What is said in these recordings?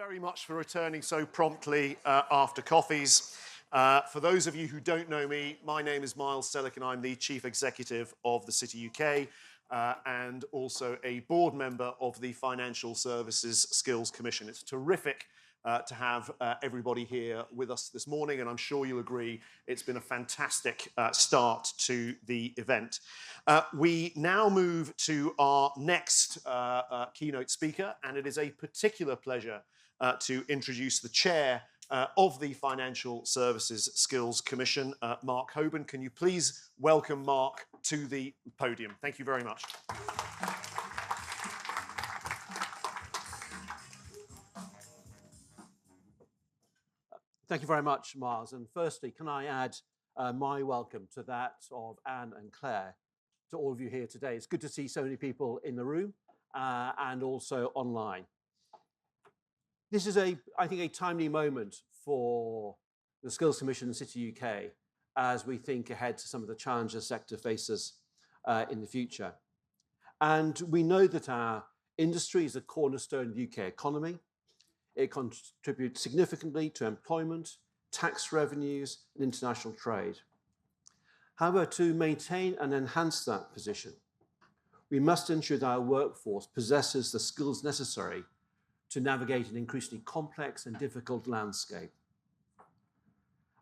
Very much for returning so promptly after coffees. For those of you who don't know me, my name is Miles Selleck and I'm the Chief Executive of the City UK and also a board member of the Financial Services Skills Commission. It's terrific to have everybody here with us this morning, and I'm sure you'll agree it's been a fantastic start to the event. We now move to our next keynote speaker, and it is a particular pleasure to introduce the chair of the Financial Services Skills Commission, Mark Hoban. Can you please welcome Mark to the podium? Thank you very much. Thank you very much, Miles. And firstly, can I add my welcome to that of Anne and Claire, to all of you here today. It's good to see so many people in the room and also online. This is, I think, a timely moment for the Skills Commission and City UK as we think ahead to some of the challenges the sector faces in the future. And we know that our industry is a cornerstone of the UK economy. It contributes significantly to employment, tax revenues, and international trade. However, to maintain and enhance that position, we must ensure that our workforce possesses the skills necessary to navigate an increasingly complex and difficult landscape.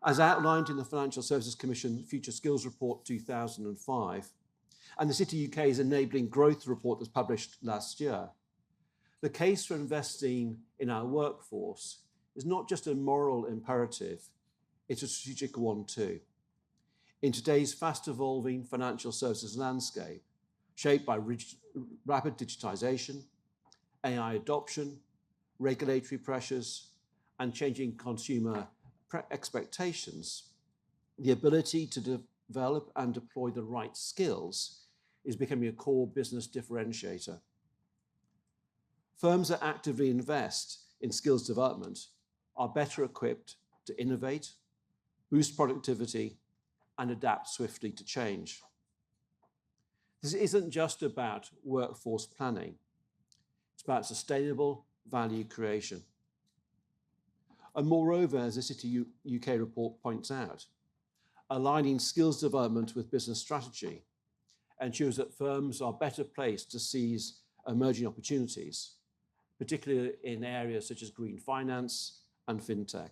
As outlined in the Financial Services Commission Future Skills Report 2005, and the City UK's Enabling Growth Report that was published last year, the case for investing in our workforce is not just a moral imperative, it's a strategic one too. In today's fast-evolving financial services landscape, shaped by rapid digitisation, AI adoption, regulatory pressures, and changing consumer expectations, the ability to develop and deploy the right skills is becoming a core business differentiator. Firms that actively invest in skills development are better equipped to innovate, boost productivity, and adapt swiftly to change. This isn't just about workforce planning. It's about sustainable value creation. And moreover, as the City UK report points out, aligning skills development with business strategy ensures that firms are better placed to seize emerging opportunities, particularly in areas such as green finance and fintech.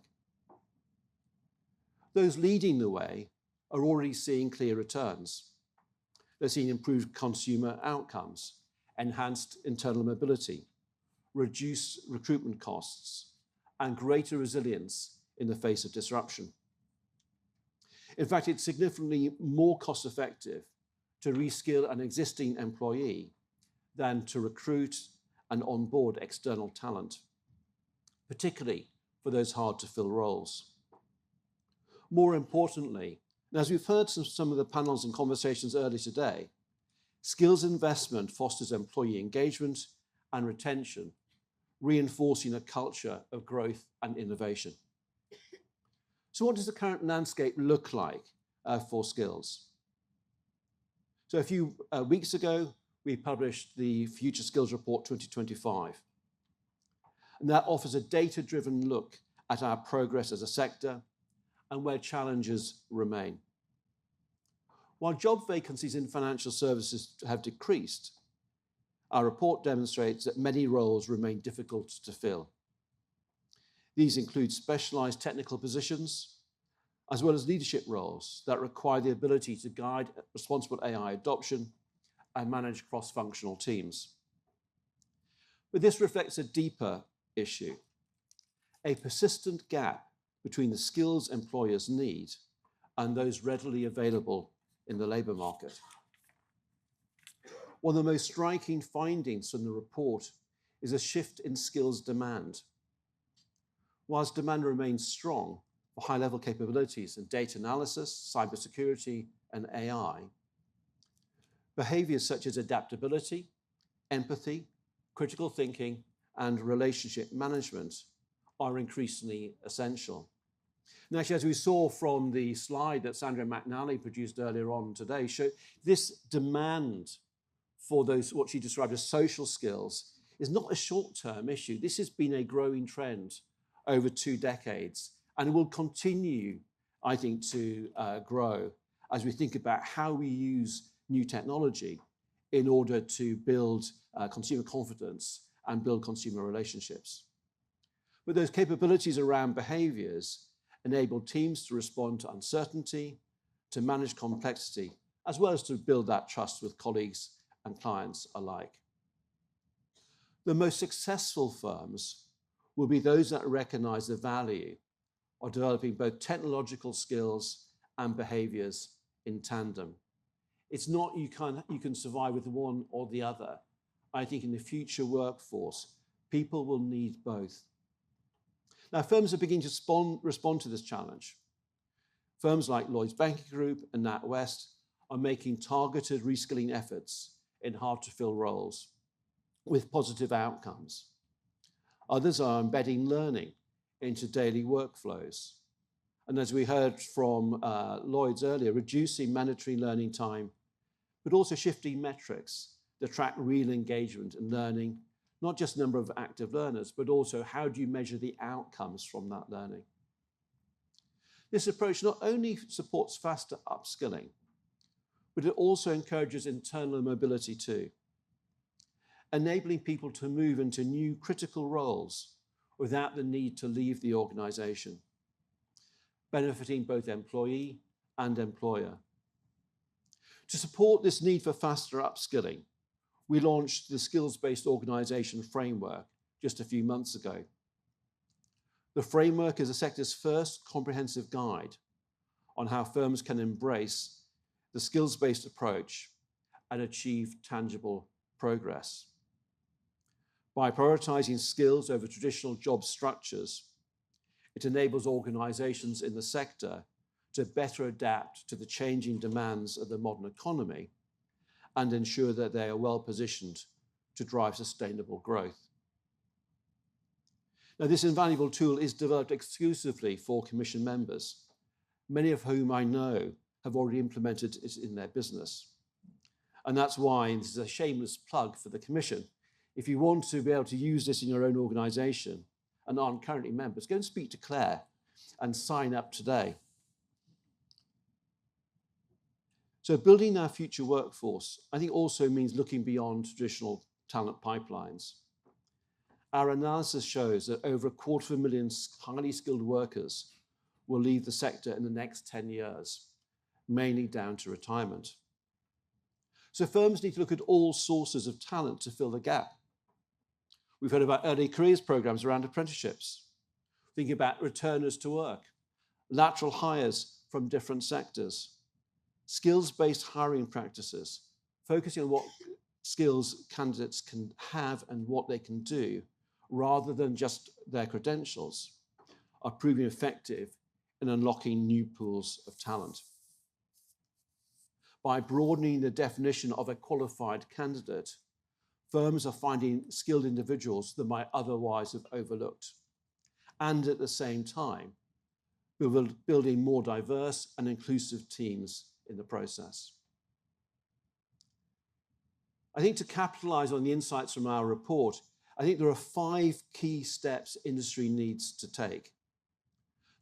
Those leading the way are already seeing clear returns. They're seeing improved consumer outcomes, enhanced internal mobility, reduced recruitment costs, and greater resilience in the face of disruption. In fact, it's significantly more cost-effective to reskill an existing employee than to recruit and onboard external talent, particularly for those hard-to-fill roles. More importantly, and as we've heard from some of the panels and conversations earlier today, skills investment fosters employee engagement and retention, reinforcing a culture of growth and innovation. So what does the current landscape look like for skills? So a few weeks ago, we published the Future Skills Report 2025. And that offers a data-driven look at our progress as a sector and where challenges remain. While job vacancies in financial services have decreased, our report demonstrates that many roles remain difficult to fill. These include specialised technical positions, as well as leadership roles that require the ability to guide responsible AI adoption and manage cross-functional teams. But this reflects a deeper issue, a persistent gap between the skills employers need and those readily available in the labour market. One of the most striking findings from the report is a shift in skills demand. Whilst demand remains strong for high-level capabilities in data analysis, cybersecurity, and AI, behaviours such as adaptability, empathy, critical thinking, and relationship management are increasingly essential. And actually, as we saw from the slide that Sandra McNally produced earlier on today, this demand for those, what she described as social skills, is not a short-term issue. This has been a growing trend over 2 decades, and it will continue, I think, to grow as we think about how we use new technology in order to build consumer confidence and build consumer relationships. But those capabilities around behaviors enable teams to respond to uncertainty, to manage complexity, as well as to build that trust with colleagues and clients alike. The most successful firms will be those that recognize the value of developing both technological skills and behaviors in tandem. It's not you can survive with one or the other. I think in the future workforce, people will need both. Now, firms are beginning to respond to this challenge. Firms like Lloyds Banking Group and NatWest are making targeted reskilling efforts in hard-to-fill roles with positive outcomes. Others are embedding learning into daily workflows. And as we heard from Lloyds earlier, reducing mandatory learning time, but also shifting metrics to track real engagement and learning, not just number of active learners, but also how do you measure the outcomes from that learning. This approach not only supports faster upskilling, but it also encourages internal mobility too, enabling people to move into new critical roles without the need to leave the organization, benefiting both employee and employer. To support this need for faster upskilling, we launched the Skills-Based Organization Framework just a few months ago. The framework is the sector's first comprehensive guide on how firms can embrace the skills-based approach and achieve tangible progress. By prioritizing skills over traditional job structures, it enables organizations in the sector to better adapt to the changing demands of the modern economy and ensure that they are well positioned to drive sustainable growth. Now, this invaluable tool is developed exclusively for Commission members, many of whom I know have already implemented it in their business. And that's why this is a shameless plug for the Commission. If you want to be able to use this in your own organization and aren't currently members, go and speak to Claire and sign up today. So building our future workforce, I think also means looking beyond traditional talent pipelines. Our analysis shows that over 250,000 highly skilled workers will leave the sector in the next 10 years, mainly down to retirement. So firms need to look at all sources of talent to fill the gap. We've heard about early careers programs around apprenticeships, thinking about returners to work, lateral hires from different sectors, skills-based hiring practices, focusing on what skills candidates can have and what they can do, rather than just their credentials, are proving effective in unlocking new pools of talent. By broadening the definition of a qualified candidate, firms are finding skilled individuals that might otherwise have overlooked, and at the same time, building more diverse and inclusive teams in the process. I think to capitalize on the insights from our report, I think there are 5 key steps industry needs to take.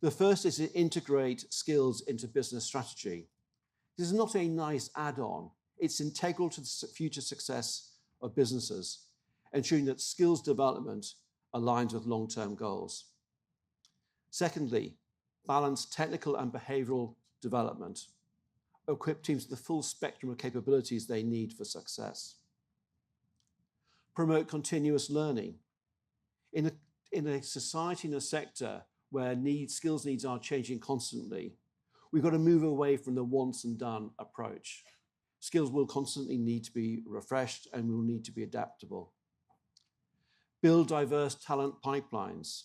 The first is to integrate skills into business strategy. This is not a nice add-on. It's integral to the future success of businesses, ensuring that skills development aligns with long-term goals. Secondly, balance technical and behavioral development. Equip teams with the full spectrum of capabilities they need for success. Promote continuous learning. In a society, in a sector where skills needs are changing constantly, we've got to move away from the once and done approach. Skills will constantly need to be refreshed and will need to be adaptable. Build diverse talent pipelines.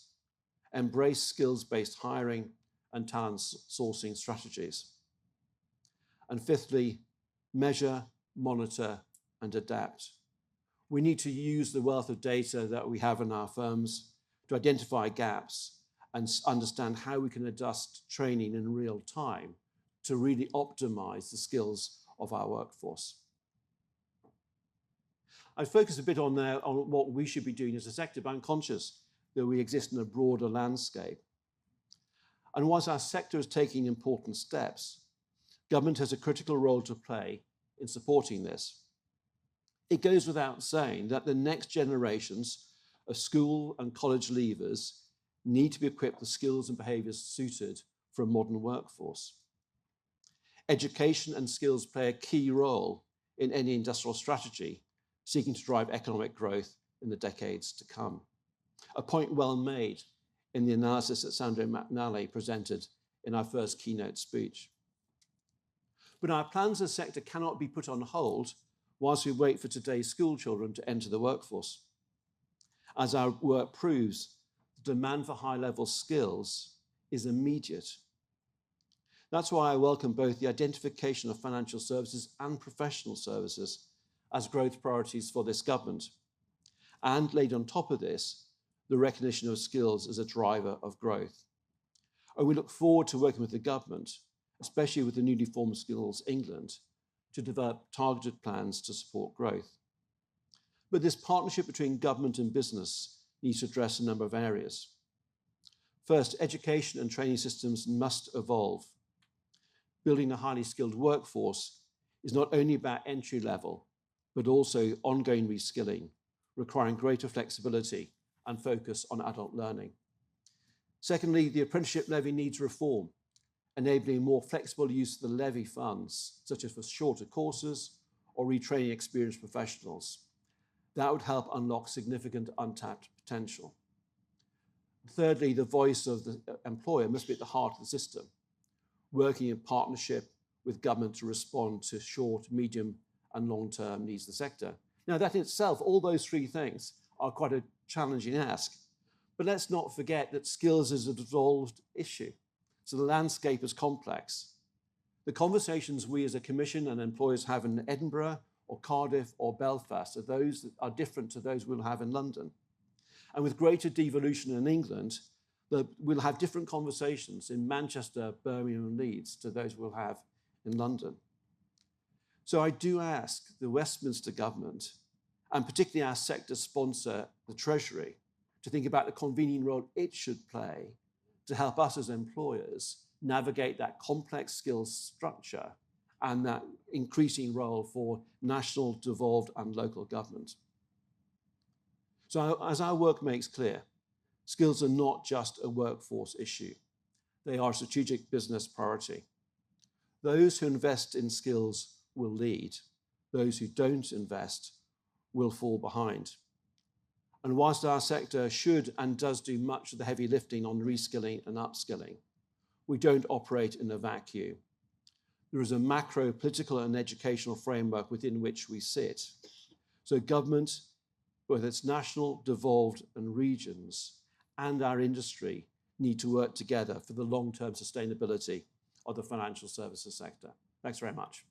Embrace skills-based hiring and talent sourcing strategies. And fifthly, measure, monitor, and adapt. We need to use the wealth of data that we have in our firms to identify gaps and understand how we can adjust training in real time to really optimize the skills of our workforce. I focus a bit on what we should be doing as a sector, but I'm conscious that we exist in a broader landscape. And whilst our sector is taking important steps, government has a critical role to play in supporting this. It goes without saying that the next generations of school and college leavers need to be equipped with skills and behaviours suited for a modern workforce. Education and skills play a key role in any industrial strategy seeking to drive economic growth in the decades to come. A point well made in the analysis that Sandro McNally presented in our first keynote speech. But our plans as a sector cannot be put on hold whilst we wait for today's school children to enter the workforce. As our work proves, the demand for high-level skills is immediate. That's why I welcome both the identification of financial services and professional services as growth priorities for this government, and laid on top of this, the recognition of skills as a driver of growth. And we look forward to working with the government, especially with the newly formed Skills England, to develop targeted plans to support growth. But this partnership between government and business needs to address a number of areas. First, education and training systems must evolve. Building a highly skilled workforce is not only about entry level, but also ongoing reskilling, requiring greater flexibility and focus on adult learning. Secondly, the apprenticeship levy needs reform, enabling more flexible use of the levy funds, such as for shorter courses or retraining experienced professionals. That would help unlock significant untapped potential. Thirdly, the voice of the employer must be at the heart of the system, working in partnership with government to respond to short, medium, and long-term needs of the sector. Now, that in itself, all those three things are quite a challenging ask. But let's not forget that skills is a devolved issue. So the landscape is complex. The conversations we as a commission and employers have in Edinburgh or Cardiff or Belfast are those that are different to those we'll have in London. And with greater devolution in England, we'll have different conversations in Manchester, Birmingham, and Leeds to those we'll have in London. So I do ask the Westminster government, and particularly our sector sponsor, the Treasury, to think about the convening role it should play to help us as employers navigate that complex skills structure and that increasing role for national, devolved, and local government. So as our work makes clear, skills are not just a workforce issue. They are a strategic business priority. Those who invest in skills will lead. Those who don't invest will fall behind. And whilst our sector should and does do much of the heavy lifting on reskilling and upskilling, we don't operate in a vacuum. There is a macro political and educational framework within which we sit. So government, both its national, devolved, and regions, and our industry need to work together for the long-term sustainability of the financial services sector. Thanks very much.